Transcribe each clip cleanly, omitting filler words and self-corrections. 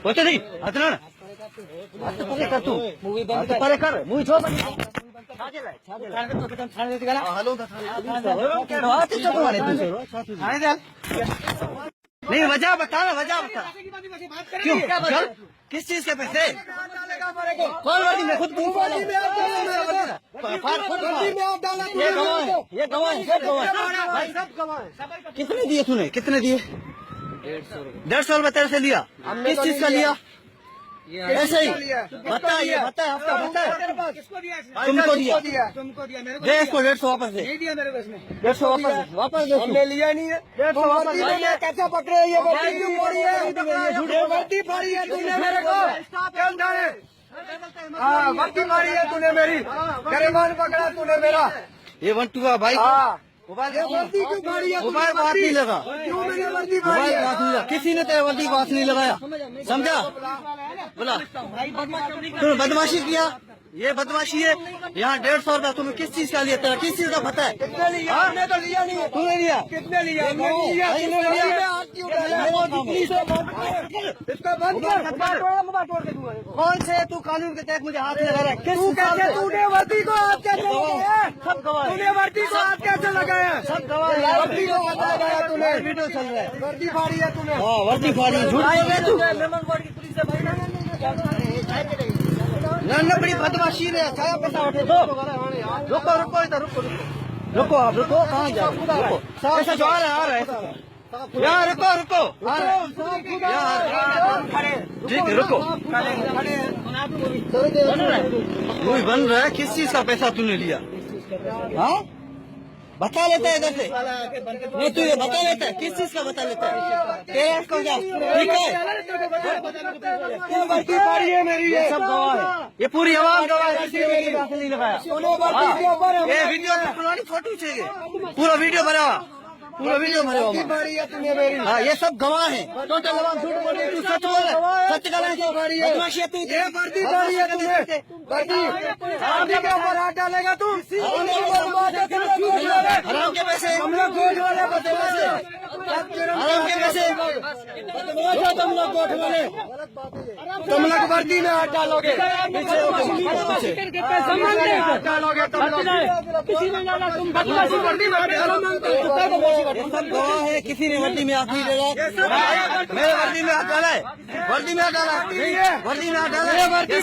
होते नहीं अतना परे कर तू मूवी बंद परे कर मूवी छोड़ नहीं वजह बता ना वजह बता क्यों किस चीज के पैसे कौन वर्दी में खुद ये गवाह कितने दिए तूने कितने दिए 150 रुपए तेरे से लिया किस चीज का लिया ऐसे ही बता ये बता हफ्ता बता तुमको दिया दे इसको 150 वापस दे 150 वापस दे हमने लिया नहीं है 150 वापस कैसे पकड़े ये वर्दी फाड़ी है तूने मेरे को वर्दी मारी है तूने मेरी गरेबान पकड़ा तूने मेरा ये 1-2 भाई मोबाइल बात नहीं लगा मोबाइल बात नहीं लगा किसी ने तेरे वर्दी बात नहीं लगाया समझा बोला तूने बदमाशी किया ये बदमाशी है यहाँ 150 रुपया तुम्हें किस चीज का लिया तेरा किस चीज का पता है कितने लिया हमने तो लिया नहीं तूने लिया कितने लिया कौन से तू कानून के तहत मुझे हाथ लगा रहा है तूने वर्दी को हाथ कैसे लगाया सब गवाह तूने वर्दी को हाथ कैसे लगाया सब गवाह वर्दी को हाथ लगाया तूने वीडियो चल रहा है वर्दी फाड़ी है तूने वर्दी फाड़ी झूठ बोल रहा है तू ना बड़ी बदमाशी है छाया पैसा उठे दो रुको रुको इधर रुको रुको आप रुको कहाँ जा रुको ऐसा जो आ रहा है यार रुको रुको ठीक है रुको मूवी बन रहा है किस चीज का पैसा तूने लिया हाँ बता लेता है इधर से नहीं तू ये बता लेता है किस चीज का बता लेता है तेरा इसको जा ठीक है वर्दी फाड़ी है मेरी ये सब गवाह है ये पूरी आवाम गवाह है किसी ने नहीं लगाया ये वीडियो पुरानी फोटो चाहिए पूरा वीडियो बना हाँ ये सब गवाह है टोटल आवाम झूठ बोल रही तू सच बोल सच गला है बदमाशी तू ये वर्दी फाड़ी है तूने वर्दी के ऊपर हाथ डालेगा तू हराम के पैसे हम लोग गोठ वाले बदमाश हराम के पैसे बदमाश हो तुम लोग गोठ वाले तुम लोग वर्दी में हाथ डालोगे डालोगे तुम लोग किसी ने डाला तुम बदमाशी वर्दी में सब गवाह है किसी ने वर्दी में हाथ नहीं डाला मेरे वर्दी में हाथ डाला है वर्दी में हाथ डाला वर्दी में हाथ डाला वर्दी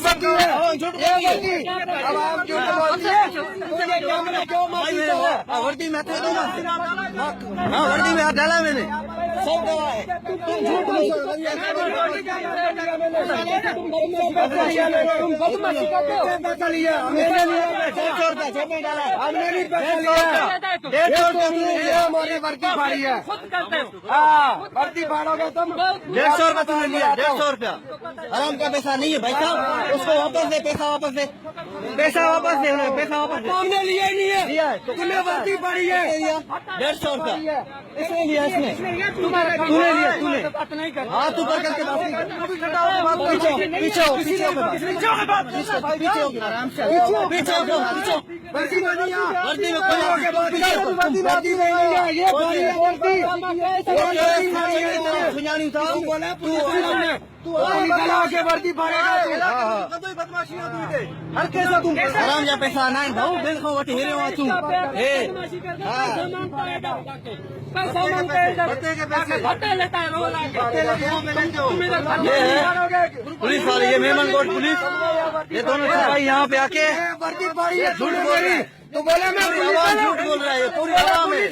अब आप क्यों बोलते हैं वर्दी में हाथ दूंगा हाँ वर्दी में हाथ डाला मैंने सब गवाह है तुम झूठ वर्दी फाड़ी है वर्दी फाड़ोगे तुम 150 रुपया तुमने लिया 150 रुपया आराम का पैसा नहीं है भाई साहब उसको वापस दे पैसा वापस दे पैसा वापस दे तुमने लिया ही नहीं है तुम्हें वर्दी फाड़ी है 150 रुपया इसने लिया इसने तूने लिया तूने हाँ तू कर करके पीछे आराम से पीछे वर्दी में तू वर्दी फाड़ेगा हर कैसा तुम आराम जा पैसा ना भाऊ बिल को वठी हेरे हो तू हे पुलिस वाले ये मेमन कोट पुलिस ये दोनों भाई यहाँ पे आके वर्दी फाड़ी है झूठ बोल रही तो बोले मैं झूठ बोल रहा है पूरी आवाम है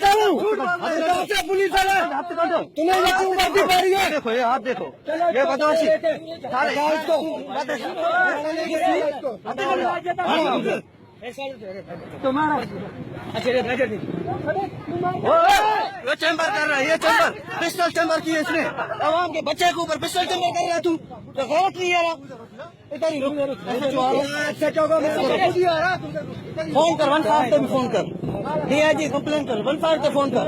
पुलिस वाला तुम्हें वर्दी फाड़ी है देखो ये हाथ देखो ये बदमाशी तुम्हारा ये चैम्बर कर रहा है ये चैम्बर पिस्टल चैम्बर की है इसने आवाम के बच्चे के ऊपर पिस्टल चैम्बर कर रहा है तू तो गलत नहीं आ रहा इधर ही फोन कर 1 पे फोन कर डीआईजी कंप्लेन कर 1 पे फोन कर